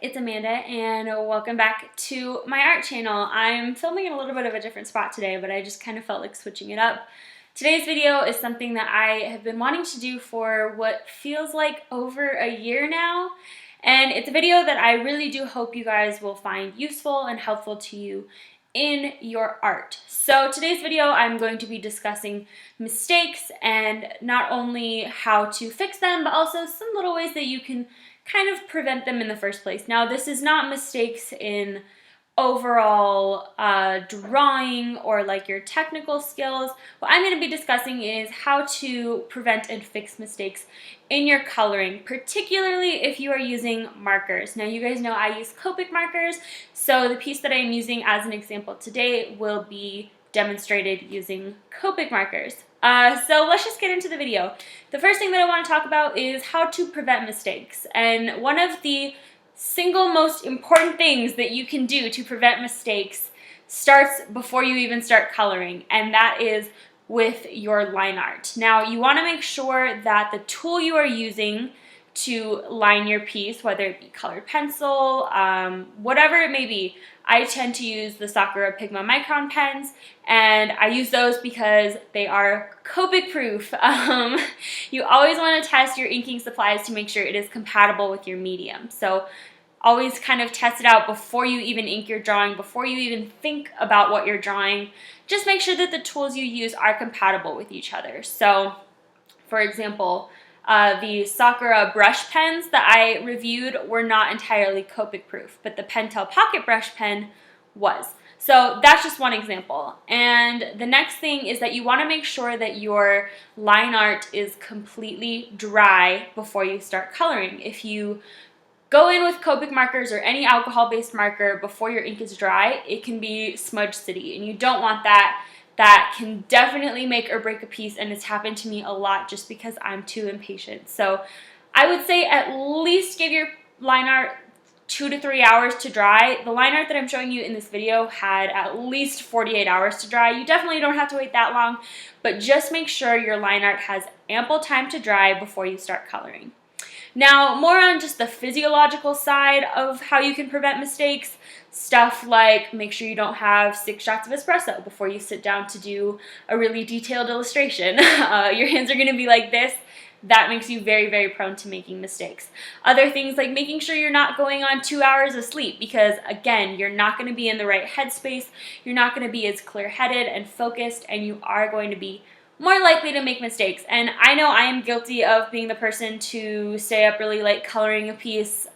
it's Amanda and welcome back to my art channel. I'm filming in a little bit of a different spot today, but I just kind of felt like switching it up. Today's video is something that I have been wanting to do for what feels like over a year now, and it's a video that I really do hope you guys will find useful and helpful to you in your art. So today's video I'm going to be discussing mistakes and not only how to fix them, but also some little ways that you can kind of prevent them in the first place. Now, this is not mistakes in overall drawing or like your technical skills. What I'm going to be discussing is how to prevent and fix mistakes in your coloring, particularly if you are using markers. Now, you guys know I use Copic markers, so the piece that I'm using as an example today will be demonstrated using Copic markers. So let's just get into the video. The first thing that I want to talk about is how to prevent mistakes. And one of the single most important things that you can do to prevent mistakes starts before you even start coloring, and that is with your line art. Now, you want to make sure that the tool you are using to line your piece, whether it be colored pencil, whatever it may be. I tend to use the Sakura Pigma Micron pens, and I use those because they are Copic proof. You always want to test your inking supplies to make sure it is compatible with your medium. So always kind of test it out before you even ink your drawing, before you even think about what you're drawing. Just make sure that the tools you use are compatible with each other. So, for example, the Sakura brush pens that I reviewed were not entirely Copic proof, but the Pentel Pocket Brush pen was. So that's just one example. And the next thing is that you want to make sure that your line art is completely dry before you start coloring. If you go in with Copic markers or any alcohol-based marker before your ink is dry, it can be smudge city, and you don't want that. That can definitely make or break a piece, and it's happened to me a lot just because I'm too impatient. So I would say at least give your line art 2 to 3 hours to dry. The line art that I'm showing you in this video had at least 48 hours to dry. You definitely don't have to wait that long, but just make sure your line art has ample time to dry before you start coloring. Now, more on just the physiological side of how you can prevent mistakes, stuff like make sure you don't have 6 shots of espresso before you sit down to do a really detailed illustration. Your hands are going to be like this. That makes you very, very prone to making mistakes. Other things like making sure you're not going on 2 hours of sleep because, again, you're not going to be in the right headspace, you're not going to be as clear-headed and focused, and you are going to be more likely to make mistakes. And I know I am guilty of being the person to stay up really late coloring a piece,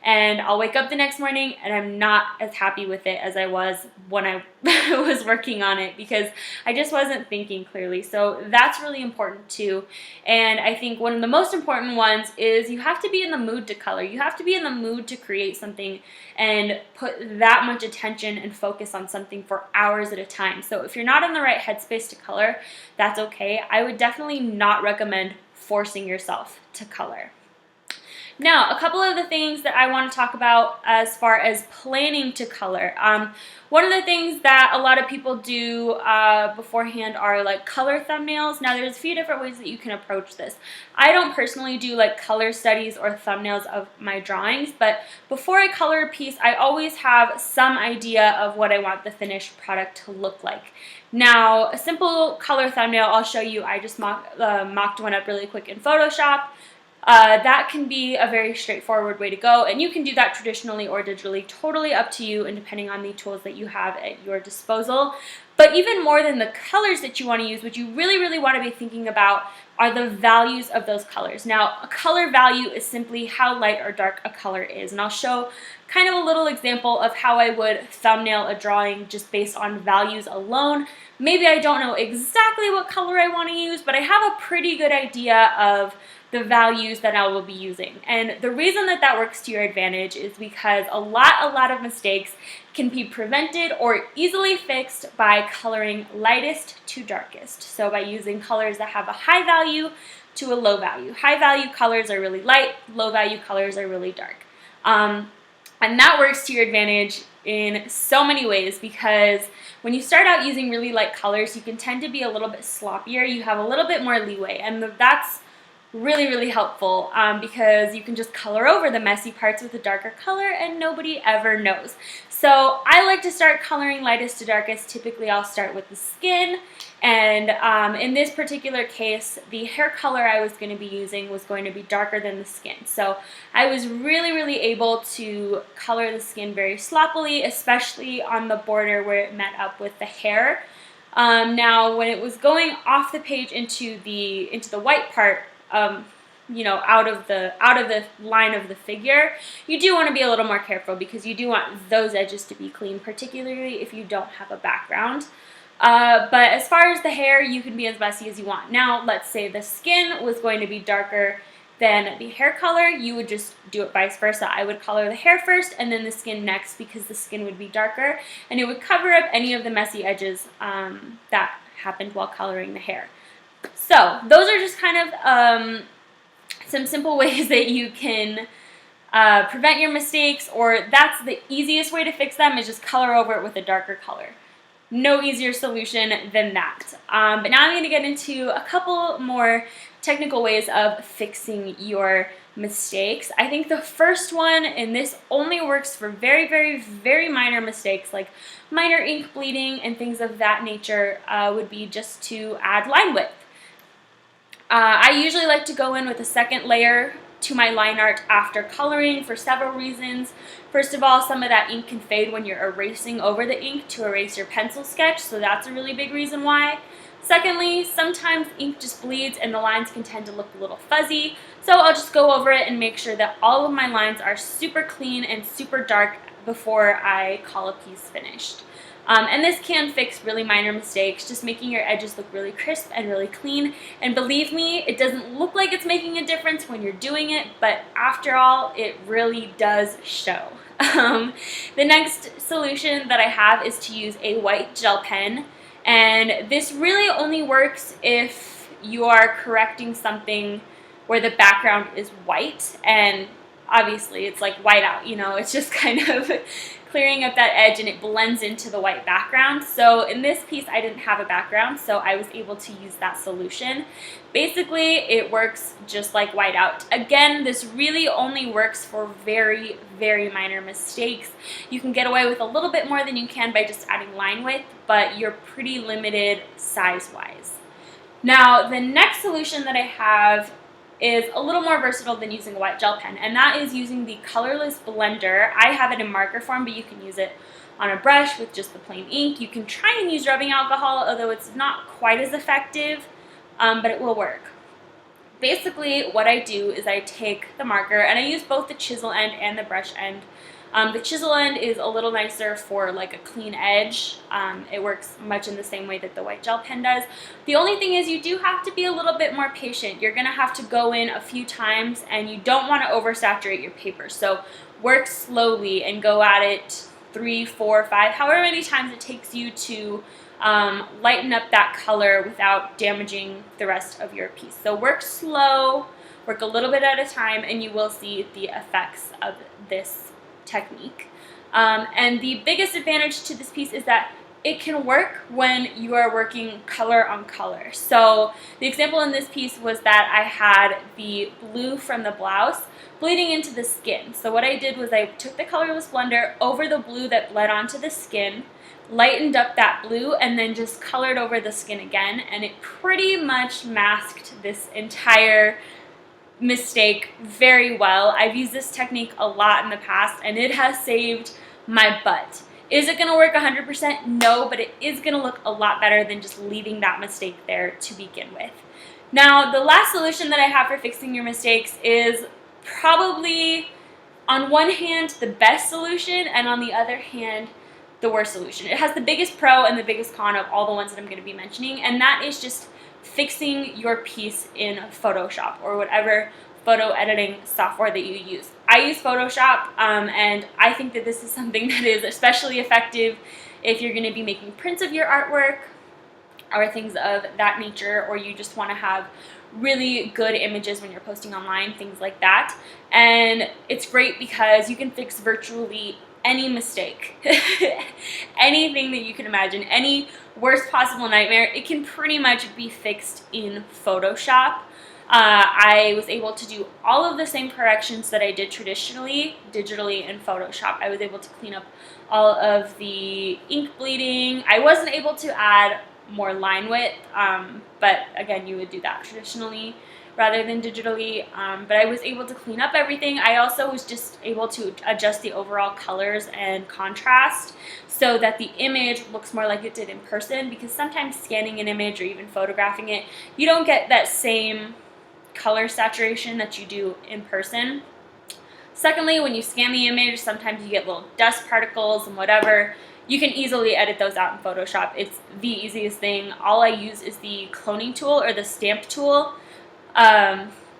and I'll wake up the next morning and I'm not as happy with it as I was when I was working on it because I just wasn't thinking clearly. So that's really important too. And I think one of the most important ones is you have to be in the mood to color. You have to be in the mood to create something and put that much attention and focus on something for hours at a time. So if you're not in the right headspace to color, that's okay. I would definitely not recommend forcing yourself to color. Now, a couple of the things that I want to talk about as far as planning to color. One of the things that a lot of people do beforehand are like color thumbnails. Now, there's a few different ways that you can approach this. I don't personally do like color studies or thumbnails of my drawings, but before I color a piece, I always have some idea of what I want the finished product to look like. Now, a simple color thumbnail I'll show you, I just mocked one up really quick in Photoshop. That can be a very straightforward way to go, and you can do that traditionally or digitally, totally up to you and depending on the tools that you have at your disposal. But even more than the colors that you want to use, what you really, really want to be thinking about are the values of those colors. Now, a color value is simply how light or dark a color is, and I'll show kind of a little example of how I would thumbnail a drawing just based on values alone. Maybe I don't know exactly what color I want to use, but I have a pretty good idea of the values that I will be using. And the reason that that works to your advantage is because a lot of mistakes can be prevented or easily fixed by coloring lightest to darkest. So by using colors that have a high value to a low value. High value colors are really light, low value colors are really dark. And that works to your advantage in so many ways because when you start out using really light colors, you can tend to be a little bit sloppier. You have a little bit more leeway, and that's really, really helpful because you can just color over the messy parts with a darker color and nobody ever knows. So I like to start coloring lightest to darkest. Typically I'll start with the skin, and in this particular case, the hair color I was going to be using was going to be darker than the skin. So I was really, really able to color the skin very sloppily, especially on the border where it met up with the hair. Now, when it was going off the page into the white part, you know, out of the line of the figure, you do want to be a little more careful because you do want those edges to be clean, particularly if you don't have a background. But as far as the hair, you can be as messy as you want. Now, let's say the skin was going to be darker than the hair color, you would just do it vice versa. I would color the hair first and then the skin next because the skin would be darker and it would cover up any of the messy edges that happened while coloring the hair. So those are just kind of some simple ways that you can prevent your mistakes, or that's the easiest way to fix them, is just color over it with a darker color. No easier solution than that. But now I'm going to get into a couple more technical ways of fixing your mistakes. I think the first one, and this only works for very, very, very minor mistakes like minor ink bleeding and things of that nature, would be just to add line width. I usually like to go in with a second layer to my line art after coloring for several reasons. First of all, some of that ink can fade when you're erasing over the ink to erase your pencil sketch, so that's a really big reason why. Secondly, sometimes ink just bleeds and the lines can tend to look a little fuzzy, so I'll just go over it and make sure that all of my lines are super clean and super dark before I call a piece finished. And this can fix really minor mistakes, just making your edges look really crisp and really clean. And believe me, it doesn't look like it's making a difference when you're doing it, but after all, it really does show. The next solution that I have is to use a white gel pen. And this really only works if you are correcting something where the background is white, and obviously it's like white out, you know, it's just kind of clearing up that edge and it blends into the white background. So in this piece I didn't have a background, so I was able to use that solution. Basically it works just like white out. Again, this really only works for very, very minor mistakes. You can get away with a little bit more than you can by just adding line width, but you're pretty limited size-wise. Now the next solution that I have is a little more versatile than using a white gel pen, and that is using the colorless blender. I have it in marker form, but you can use it on a brush with just the plain ink. You can try and use rubbing alcohol, although it's not quite as effective, but it will work. Basically, what I do is I take the marker, and I use both the chisel end and the brush end. The chisel end is a little nicer for like a clean edge. It works much in the same way that the white gel pen does. The only thing is you do have to be a little bit more patient. You're gonna have to go in a few times and you don't want to oversaturate your paper. So work slowly and go at it 3, 4, 5, however many times it takes you to lighten up that color without damaging the rest of your piece. So work slow, work a little bit at a time, and you will see the effects of this technique. And the biggest advantage to this piece is that it can work when you are working color on color. So the example in this piece was that I had the blue from the blouse bleeding into the skin. So what I did was I took the colorless blender over the blue that bled onto the skin, lightened up that blue, and then just colored over the skin again, and it pretty much masked this entire mistake very well. I've used this technique a lot in the past and it has saved my butt. Is it going to work 100%? No, but it is going to look a lot better than just leaving that mistake there to begin with. Now, the last solution that I have for fixing your mistakes is probably, on one hand, the best solution, and on the other hand, the worst solution. It has the biggest pro and the biggest con of all the ones that I'm going to be mentioning, and that is just fixing your piece in Photoshop or whatever photo editing software that you use. I use Photoshop, and I think that this is something that is especially effective if you're going to be making prints of your artwork or things of that nature, or you just want to have really good images when you're posting online, things like that. And it's great because you can fix virtually any mistake, anything that you can imagine, any worst possible nightmare, it can pretty much be fixed in Photoshop. I was able to do all of the same corrections that I did traditionally, digitally in Photoshop. I was able to clean up all of the ink bleeding. I wasn't able to add more line width, but again, you would do that traditionally rather than digitally, but I was able to clean up everything. I also was just able to adjust the overall colors and contrast so that the image looks more like it did in person, because sometimes scanning an image or even photographing it, you don't get that same color saturation that you do in person. Secondly, when you scan the image, sometimes you get little dust particles and whatever. You can easily edit those out in Photoshop. It's the easiest thing. All I use is the cloning tool or the stamp tool.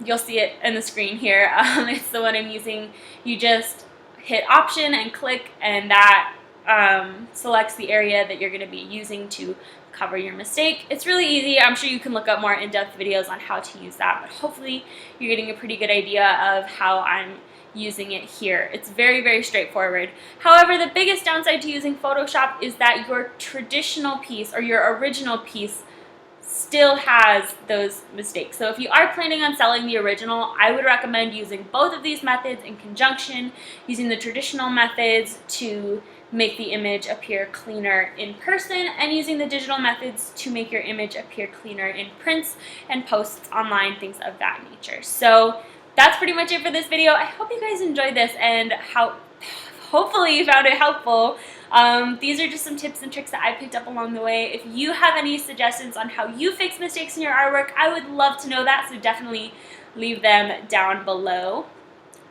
You'll see it in the screen here. It's the one I'm using. You just hit Option and click, and that selects the area that you're going to be using to cover your mistake. It's really easy. I'm sure you can look up more in-depth videos on how to use that, but hopefully you're getting a pretty good idea of how I'm using it here. It's very, very straightforward. However, the biggest downside to using Photoshop is that your traditional piece or your original piece still has those mistakes. So if you are planning on selling the original, I would recommend using both of these methods in conjunction, using the traditional methods to make the image appear cleaner in person, and using the digital methods to make your image appear cleaner in prints and posts online, things of that nature. So that's pretty much it for this video. I hope you guys enjoyed this and hopefully you found it helpful. These are just some tips and tricks that I picked up along the way. If you have any suggestions on how you fix mistakes in your artwork, I would love to know that, so definitely leave them down below.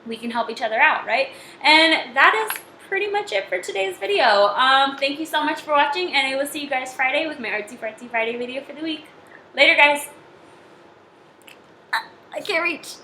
We can help each other out, right? And that is pretty much it for today's video. Thank you so much for watching, and I will see you guys Friday with my Artsy Fartsy Friday video for the week. Later, guys. I can't reach.